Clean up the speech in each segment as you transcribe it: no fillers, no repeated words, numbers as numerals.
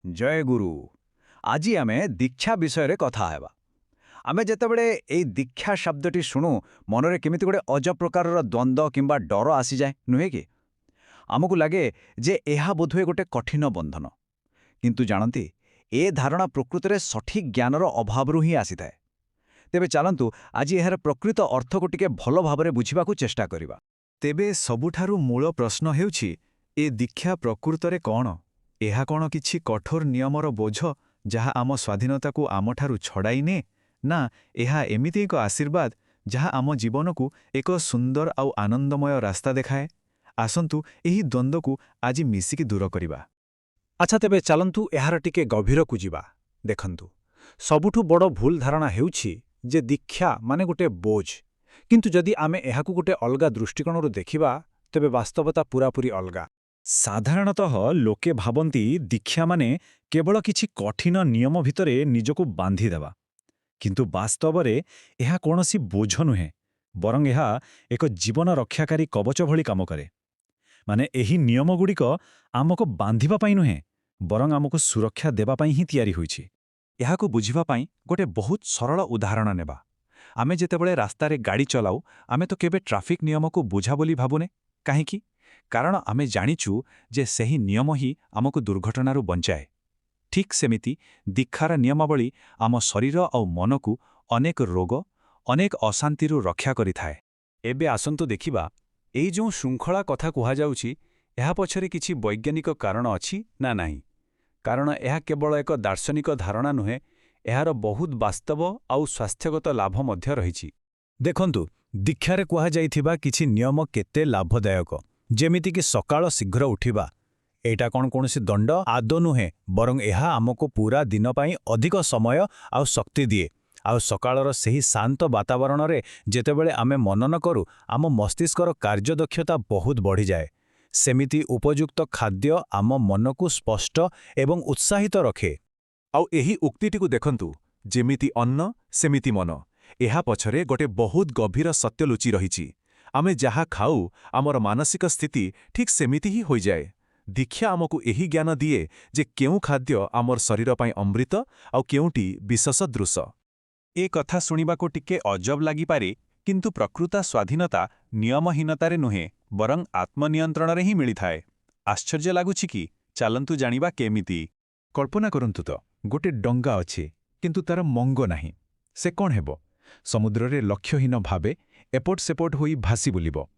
जय गुरु। आज आमे दीक्षा विषय कथा हेबा। आमे जेतेबेले एई दीक्षा शब्दटी शुणु मनरे केमिति गोटे अजब प्रकारर द्वंद्व किंबा डर आसी जाए नुहे कि आमको लगे जे एहा बोधुए गोटे कठिन बंधन, किंतु जानती ए धारणा प्रकृत में सठिक ज्ञानर अभावरू ही आसी थाए। तेबे चलंतु आज एहार प्रकृत अर्थ को टिके भल भाबरे बुझिबाकू चेष्टा करिबा। तेबे सबुठारु मूल प्रश्न हेउछि ए दीक्षा प्रकृतरे कौन? एहा कौन किछि कठोर नियमर बोझ जहा आम स्वाधीनता को आमठारु छड़ाई ने, ना एहा एमिति एक आशीर्वाद जहा आम जीवन को एक सुंदर आउ आनंदमय रास्ता देखाए? आसंतु एही द्वंद्व को आज मिसिकी दूर करिबा। अच्छा, तेबे चलंतु एहार टिके गभीर को जिबा। देखंतु सबुठु बड़ भूल धारणा हेउछि जे दीक्षा माने गोटे बोझ, किंतु जदि आमे एहाकू गोटे अलगा दृष्टिकोणरू देखिबा तेबे वास्तवता पूरापूरी अलगा। साधारणतः लोके भाबन्ती दीक्षा माने केवल किछि कठिन नियम भितरे निजको बांधी देवा, किंतु वास्तवरे एहा कोनोसी बोझ नुहे, बरং एहा एक जीवन रक्षाकारी कवच भली काम करे। माने एही नियमगुड़िक आमको बांधिबा पाई नुहे, बरং आमको सुरक्षा देबा पाई ही तैयारी होइछि। एहाकू बुझिबा पाई गोटे बहुत सरल उदाहरण नेबा। आमे जेतेबेले रास्तारे गाड़ी चलाऊ आमे तो केबे ट्राफिक नियम को बुझा बोली भाबुने, काहेकि? कारण आमे जानिचु जे सही नियम ही आमको दुर्घटनारू बंचाए। ठीक सेमिति दीक्षार नियमावली आम शरीर और मन को अनेक रोग, अनेक अशांतिरू रक्षा करि थाए। एबे आसंतु देखिबा एई जो श्रृंखला कथा कुहा जाउछि एहा पछरे किछि वैज्ञानिक कारण अछि ना नाही। कारण एहा केवल एक दार्शनिक धारणा नुहे, एहार बहुत वास्तव आउ स्वास्थ्यगत लाभ मध्य रहिछि। देखंतु दीक्षारे कुहा जाइथिबा किछि नियम केते लाभदायक, जेमिति कि सकाळ शीघ्र उठिबा। एटा कोनोसी दंड आदो नुहे, बरং एहा आमको पूरा दिन पाई अधिक समय आउ शक्ति दिए। आउ सकाळर सेही शांत वातावरण रे जेतेबेले आमे मनन करू आम मस्तिष्कर कार्यदक्षता बहुत बढ़ी जाए। सेमिति उपयुक्त खाद्य आम मन को स्पष्ट एवं उत्साहित रखे। आउ एही उक्तिटी को देखंतु, जेमिति अन्न सेमिति मन। एहा पछरे गोटे बहुत गभीर सत्य लुचि रहिछि। आमे जहा खाऊ आमर मानसिक स्थिति ठीक सेमिति ही होई जाए। दीक्षा आमको एही ज्ञान दिए जे केउ खाद्य आमर शरीर पाई अमृत आउ केउटी विष सदृश। ए कथा सुनिबाको टिके अजब लागि पारे, किंतु प्रकृत स्वाधीनता नियमहीनतारे नुहे, बरং आत्मनियंत्रणरे ही मिली थाए। आश्चर्य लागुछि कि? चालंतु जानिबा केमिति। कल्पना करंतु तो गोटे डंगा अछि, किंतु तार मंग नाही। से कोन हेबो? समुद्ररे लक्ष्यहीन भावे एपट सेपट होई भासी बुलिबो।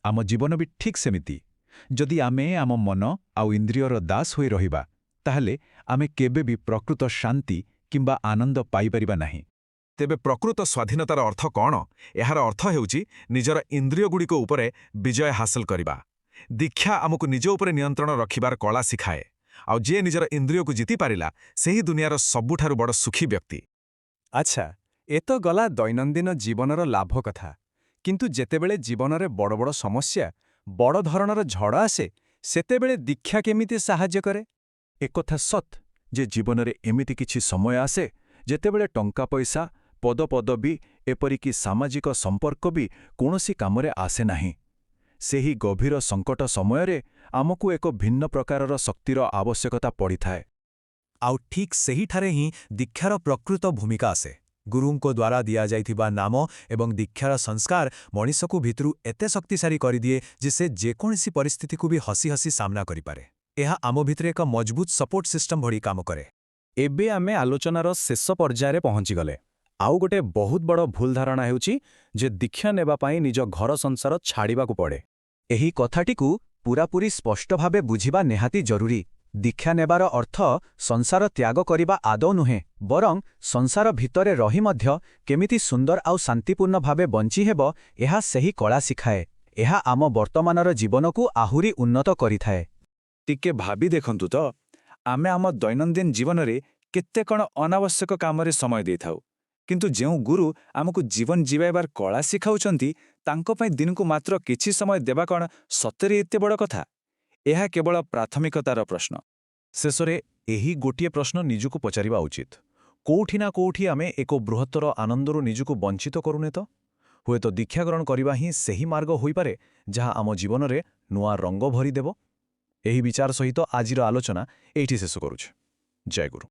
आम जीवन भी ठीक सेमिति। जदि आमे आम मन आउ इंद्रियर दास होई रहिबा, ताहले आमे केबे भी प्रकृत शांति किंबा आनंद पाई परिबा नाही। तेबे प्रकृत स्वाधीनतार अर्थ कौन? एहार अर्थ हेउछि निजर इंद्रियगुड़िक उपरे विजय हासिल करिबा। दीक्षा आमको निज उपरे नियंत्रण रखिबार कला सिखाए। आउ जे निजर इंद्रिय को जीति पारिला सेही दुनियार सबुठारु बड़ सुखी व्यक्ति। अच्छा, ए तो गला दैनंदिन जीवनर लाभ कथा, किंतु जेतेबेले जीवनरे बड़ बड़ समस्या, बड़ धरणर झड़ आसे, सेतेबेले दीक्षा केमिति साहाय्य करे? एक कथा सत जे जीवनरे एमिति किछि समय आसे जेतेबेले टंका पैसा, पद पदवी एपरिकी सामाजिक संपर्क भी कोनोसी कामरे आसे नाही। सेही गभीर संकट समयरे आमको एक भिन्न प्रकारर शक्तिर आवश्यकता पड़ी थाए। आउ ठीक सेही ठारे ही दीक्षार प्रकृत भूमिका आसे। गुरुंको द्वारा दिया जाइथिबा नाम एवं दीक्षार संस्कार मनीषकु भितरु एते शक्तिशाली करिदिए जे से जेकोसी परिस्थिति को भी हसी हसी सामना करि पारे। एहा आम भितरे एक मजबूत सपोर्ट सिस्टम भड़ी काम करे। एबे आमे आलोचनार शेष पर्याୟରେ पहुंची गले। आउ गोटे बहुत बड़ भूल धारणा हेउछि जे दीक्षा नेबा पाई निज घर संसार छाड़िबाकू पड़े। एही कथाटिकू पूरापूरी स्पष्ट भावे बुझिबा नेहाती जरूरी। दीक्षा नेबार अर्थ संसार त्याग करिबा आदौ नुहे, बरং संसार भितरे रही मध्य केमिति सुंदर आउ शांतिपूर्ण भावे बंची हेबो एहा सेही कला सिखाए। एहा आम वर्तमानर जीवनकू आहुरी उन्नत करिथाए। टिके भाबी देखंतु तो आमे आम दैनंदिन जीवन रे केते कण अनावश्यक कामरे समय देथाउ, किंतु जेउ गुरु आमको जीवन जीवाइबार कला सिखाउचंती तांको पई दिनकू मात्र किछि समय देबा कण सतरे एते बड़ कथा? एहा केवल प्राथमिकतार प्रश्न। शेषरे एही गोटिए प्रश्न निजुको पचारिबा उचित, कोउठी ना कोउठी आमे एक बृहत्तर आनंदरू निजुको वंचित करूने तो? हुए तो दीक्षा ग्रहण करिबा ही सेही मार्ग होई पारे जहा आम जीवन रे नुआ रंग भरी देबो। एही विचार सहित आजिर आलोचना एठी शेष करूछु। ଜୟ ଗୁରୁ।